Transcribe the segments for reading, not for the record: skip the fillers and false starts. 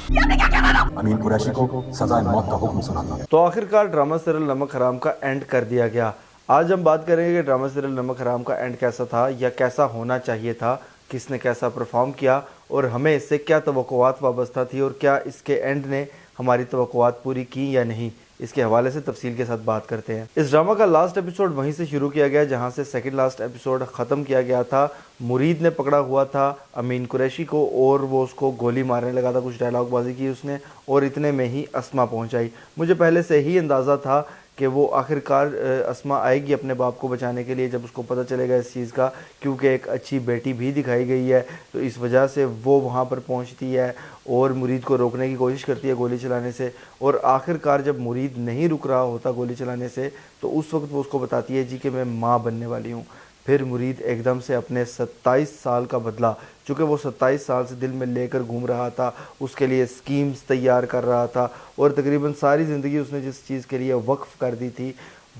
अमीन कुरैशी को सजाए मौत का हुक्म सुना था। तो आखिरकार ड्रामा सीरियल नमक हराम का एंड कर दिया गया। आज हम बात करेंगे कि ड्रामा सीरियल नमक हराम का एंड कैसा था या कैसा होना चाहिए था, किसने कैसा परफॉर्म किया और हमें इससे क्या तवक्कुआत वाबस्ता थी और क्या इसके एंड ने हमारी तवक्कुआत पूरी की या नहीं। इसके हवाले से तफसील के साथ बात करते हैं। इस ड्रामा का लास्ट एपिसोड वहीं से शुरू किया गया जहां से सेकंड लास्ट एपिसोड ख़त्म किया गया था। मुरीद ने पकड़ा हुआ था अमीन कुरैशी को और वो उसको गोली मारने लगा था, कुछ डायलॉग बाजी की उसने और इतने में ही अस्मा पहुंच आई। मुझे पहले से ही अंदाज़ा था कि वो आखिरकार अस्मा आएगी अपने बाप को बचाने के लिए जब उसको पता चलेगा इस चीज़ का, क्योंकि एक अच्छी बेटी भी दिखाई गई है तो इस वजह से वो वहाँ पर पहुँचती है और मुरीद को रोकने की कोशिश करती है गोली चलाने से। और आखिरकार जब मुरीद नहीं रुक रहा होता गोली चलाने से तो उस वक्त वो उसको बताती है जी कि मैं माँ बनने वाली हूँ। फिर मुरीद एकदम से अपने 27 साल का बदला, चूँकि वो 27 साल से दिल में लेकर घूम रहा था, उसके लिए स्कीम्स तैयार कर रहा था और तकरीबन सारी ज़िंदगी उसने जिस चीज़ के लिए वक्फ कर दी थी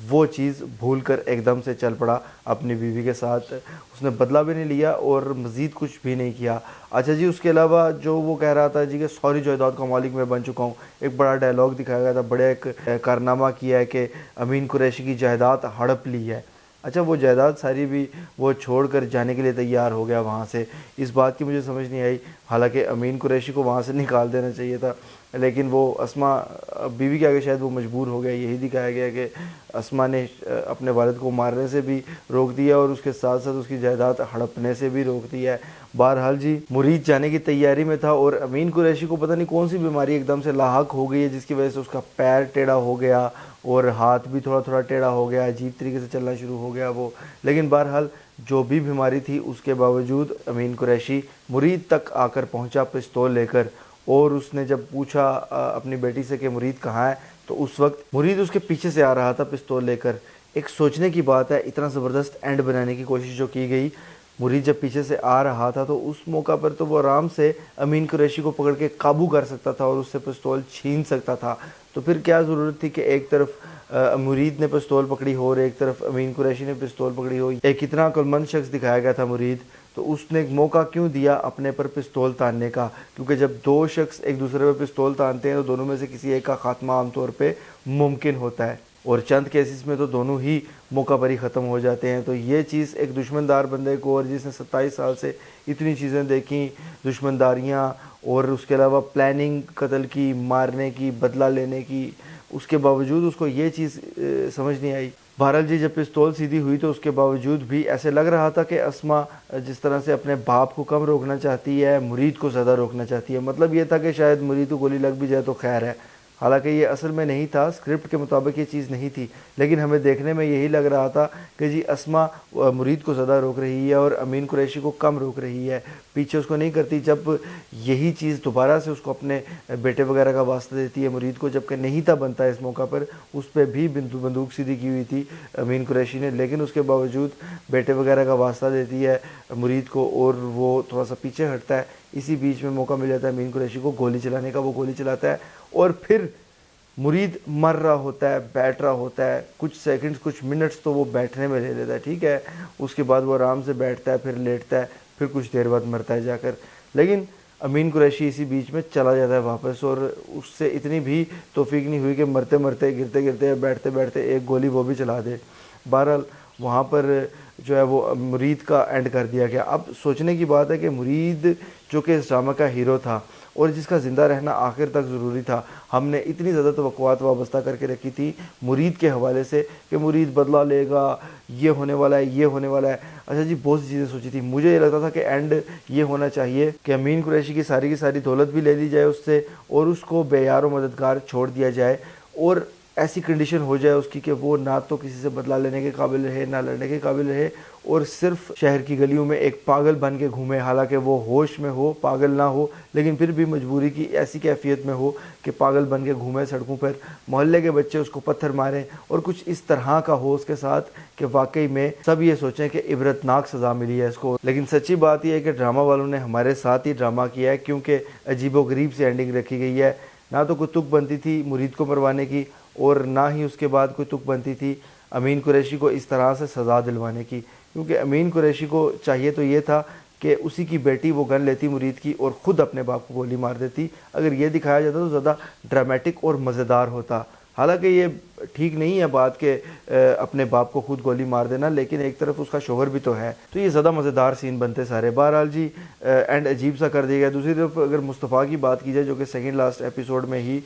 वो चीज़ भूल कर एकदम से चल पड़ा अपनी बीवी के साथ। उसने बदला भी नहीं लिया और मज़ीद कुछ भी नहीं किया। अच्छा जी, उसके अलावा जो वो कह रहा था जी कि सॉरी जायदाद का मालिक मैं बन चुका हूँ, एक बड़ा डायलॉग दिखाया गया था, बड़ा एक कारनामा किया है कि अमीन कुरैशी की जायदाद हड़प ली है। अच्छा, वो जायदाद सारी भी वो छोड़कर जाने के लिए तैयार हो गया वहाँ से। इस बात की मुझे समझ नहीं आई, हालांकि अमीन कुरैशी को वहाँ से निकाल देना चाहिए था, लेकिन वो अस्मा बीवी के आगे शायद वो मजबूर हो गया। यही दिखाया गया कि अस्मा ने अपने वालिद को मारने से भी रोक दिया और उसके साथ साथ उसकी जायदाद हड़पने से भी रोक दिया है। बहरहाल जी, मुरीद जाने की तैयारी में था और अमीन कुरैशी को पता नहीं कौन सी बीमारी एकदम से लाहक हो गई है जिसकी वजह से उसका पैर टेढ़ा हो गया और हाथ भी थोड़ा थोड़ा टेढ़ा हो गया, अजीब तरीके से चलना शुरू हो गया वो। लेकिन बहरहाल जो भी बीमारी थी उसके बावजूद अमीन कुरैशी मुरीद तक आकर पहुंचा पिस्तौल लेकर और उसने जब पूछा अपनी बेटी से कि मुरीद कहाँ है तो उस वक्त मुरीद उसके पीछे से आ रहा था पिस्तौल लेकर। एक सोचने की बात है, इतना ज़बरदस्त एंड बनाने की कोशिश जो की गई, मुरीद जब पीछे से आ रहा था तो उस मौका पर तो वो आराम से अमीन कुरैशी को पकड़ के काबू कर सकता था और उससे पिस्तौल छीन सकता था। तो फिर क्या ज़रूरत थी कि एक तरफ मुरीद ने पिस्तौल पकड़ी हो और एक तरफ अमीन कुरैशी ने पिस्तौल पकड़ी हो। एक इतना अक्लमंद शख्स दिखाया गया था मुरीद, तो उसने एक मौका क्यों दिया अपने पर पिस्तौल तानने का, क्योंकि जब दो शख्स एक दूसरे पर पिस्तौल तानते हैं तो दोनों में से किसी एक का खात्मा आमतौर पर मुमकिन होता है और चंद केसेस में तो दोनों ही मौका पर ही ख़त्म हो जाते हैं। तो ये चीज़ एक दुश्मनदार बंदे को, और जिसने 27 साल से इतनी चीज़ें देखी, दुश्मनदारियाँ और उसके अलावा प्लानिंग कत्ल की, मारने की, बदला लेने की, उसके बावजूद उसको ये चीज़ समझ नहीं आई। बहरहाल जी, जब पिस्तौल सीधी हुई तो उसके बावजूद भी ऐसे लग रहा था कि अस्मा जिस तरह से अपने बाप को कम रोकना चाहती है, मुरीद को ज़्यादा रोकना चाहती है। मतलब ये था कि शायद मुरीद को गोली लग भी जाए तो खैर है, हालांकि ये असल में नहीं था, स्क्रिप्ट के मुताबिक ये चीज़ नहीं थी, लेकिन हमें देखने में यही लग रहा था कि जी अस्मा मुरीद को ज़्यादा रोक रही है और अमीन कुरैशी को कम रोक रही है, पीछे उसको नहीं करती। जब यही चीज़ दोबारा से उसको अपने बेटे वगैरह का वास्ता देती है मुरीद को, जबकि नहीं था बनता इस मौका पर, उस पर भी बंदूक सीधी की हुई थी अमीन कुरैशी ने, लेकिन उसके बावजूद बेटे वगैरह का वास्ता देती है मुरीद को और वो थोड़ा सा पीछे हटता है। इसी बीच में मौका मिल जाता है अमीन कुरैशी को गोली चलाने का, वो गोली चलाता है और फिर मुरीद मर रहा होता है, बैठ रहा होता है, कुछ सेकंड्स कुछ मिनट्स तो वो बैठने में ले लेता है, ठीक है, उसके बाद वो आराम से बैठता है, फिर लेटता है, फिर कुछ देर बाद मरता है जाकर। लेकिन अमीन कुरैशी इसी बीच में चला जाता है वापस और उससे इतनी भी तौफीक नहीं हुई कि मरते मरते, गिरते गिरते या बैठते बैठते एक गोली वो भी चला दे। बहरहाल वहाँ पर जो है वो मुरीद का एंड कर दिया गया। अब सोचने की बात है कि मुरीद जो कि इस ड्रामा का हीरो था और जिसका ज़िंदा रहना आखिर तक ज़रूरी था, हमने इतनी ज़्यादा तवक्कुआत वाबस्ता करके रखी थी मुरीद के हवाले से कि मुरीद बदला लेगा, ये होने वाला है, ये होने वाला है। अच्छा जी, बहुत सी चीज़ें सोची थी। मुझे ये लगता था कि एंड ये होना चाहिए कि अमीन कुरैशी की सारी दौलत भी ले ली जाए उससे और उसको बेयार व मददगार छोड़ दिया जाए और ऐसी कंडीशन हो जाए उसकी कि वो ना तो किसी से बदला लेने के काबिल रहे, ना लड़ने के काबिल रहे और सिर्फ शहर की गलियों में एक पागल बन के घूमे, हालांकि वो होश में हो, पागल ना हो, लेकिन फिर भी मजबूरी की ऐसी कैफियत में हो कि पागल बन के घूमे सड़कों पर, मोहल्ले के बच्चे उसको पत्थर मारें और कुछ इस तरह का हो उसके साथ कि वाकई में सब ये सोचें कि इबरतनाक सज़ा मिली है इसको। लेकिन सच्ची बात यह है कि ड्रामा वालों ने हमारे साथ ही ड्रामा किया है, क्योंकि अजीबोगरीब सी एंडिंग रखी गई है। ना तो कोई तुक बनती थी मुरीद को मरवाने की और ना ही उसके बाद कोई तुक बनती थी अमीन कुरैशी को इस तरह से सज़ा दिलवाने की, क्योंकि अमीन कुरैशी को चाहिए तो ये था کہ اسی کی بیٹی وہ گن لیتی مرید کی اور خود اپنے باپ کو گولی مار دیتی. اگر یہ دکھایا جاتا تو زیادہ ڈرامٹک اور مزیدار ہوتا. حالانکہ یہ ٹھیک نہیں ہے بات کہ اپنے باپ کو خود گولی مار دینا، لیکن ایک طرف اس کا شوہر بھی تو ہے، تو یہ زیادہ مزیدار سین بنتے سارے. بہرحال جی اینڈ عجیب سا کر دیا گیا. دوسری طرف اگر مصطفیٰ کی بات کی جائے جو کہ سیکنڈ لاسٹ ایپیسوڈ میں ہی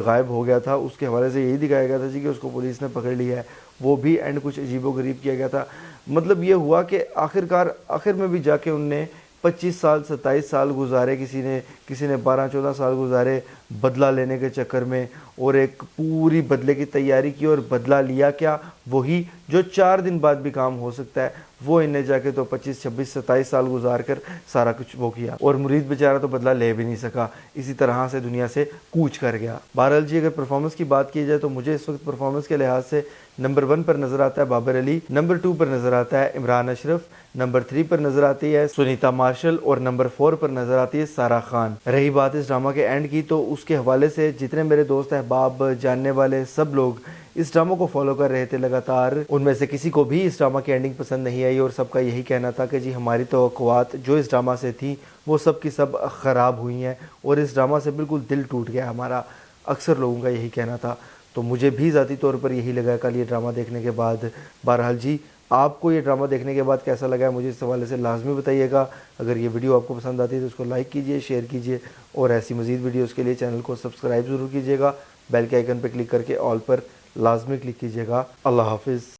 غائب ہو گیا تھا، اس کے حوالے سے یہی دکھایا گیا تھا جی کہ اس کو پولیس نے پکڑ لیا ہے. وہ بھی اینڈ کچھ عجیب و غریب کیا گیا تھا. مطلب یہ ہوا کہ آخر میں بھی جا کے ان نے 25 سال 27 سال گزارے، کسی نے 12-14 سال گزارے بدلہ لینے کے چکر میں، اور ایک پوری بدلے کی تیاری کی اور بدلہ لیا کیا، وہی جو 4 دن بعد بھی کام ہو سکتا ہے، وہ انہیں جا کے تو 25 26 27 سال گزار کر سارا کچھ وہ کیا. اور مرید بیچارہ تو بدلہ لے بھی نہیں سکا، اسی طرح سے دنیا سے کوچ کر گیا. بہرحال جی اگر پرفارمنس کی بات کی جائے تو مجھے اس وقت پرفارمنس کے لحاظ سے نمبر 1 پر نظر آتا ہے بابر علی، نمبر 2 پر نظر آتا ہے عمران اشرف، نمبر 3 پر نظر آتی ہے سنیتا مارشل، اور نمبر 4 پر نظر آتی ہے سارہ خان. رہی بات اس ڈرامہ کے اینڈ کی تو اس کے حوالے سے جتنے میرے دوست احباب جاننے والے سب لوگ اس ڈرامہ کو فالو کر رہے تھے لگاتار، ان میں سے کسی کو بھی اس ڈرامہ کی اینڈنگ پسند نہیں آئی، اور سب کا یہی کہنا تھا کہ جی ہماری توقعات جو اس ڈرامہ سے تھیں وہ سب کی سب خراب ہوئی ہیں، اور اس ڈرامہ سے بالکل دل ٹوٹ گیا ہمارا. اکثر لوگوں کا یہی کہنا تھا. تو مجھے بھی ذاتی طور پر یہی لگا کل یہ ڈرامہ دیکھنے کے بعد. بہرحال جی آپ کو یہ ڈرامہ دیکھنے کے بعد کیسا لگا ہے مجھے اس حوالے سے لازمی بتائیے گا. اگر یہ ویڈیو آپ کو پسند آتی ہے تو اس کو لائک کیجئے، شیئر کیجئے، اور ایسی مزید ویڈیوز کے لیے چینل کو سبسکرائب ضرور کیجئے گا. بیل کے آئیکن پہ کلک کر کے آل پر لازمی کلک کیجئے گا. اللہ حافظ.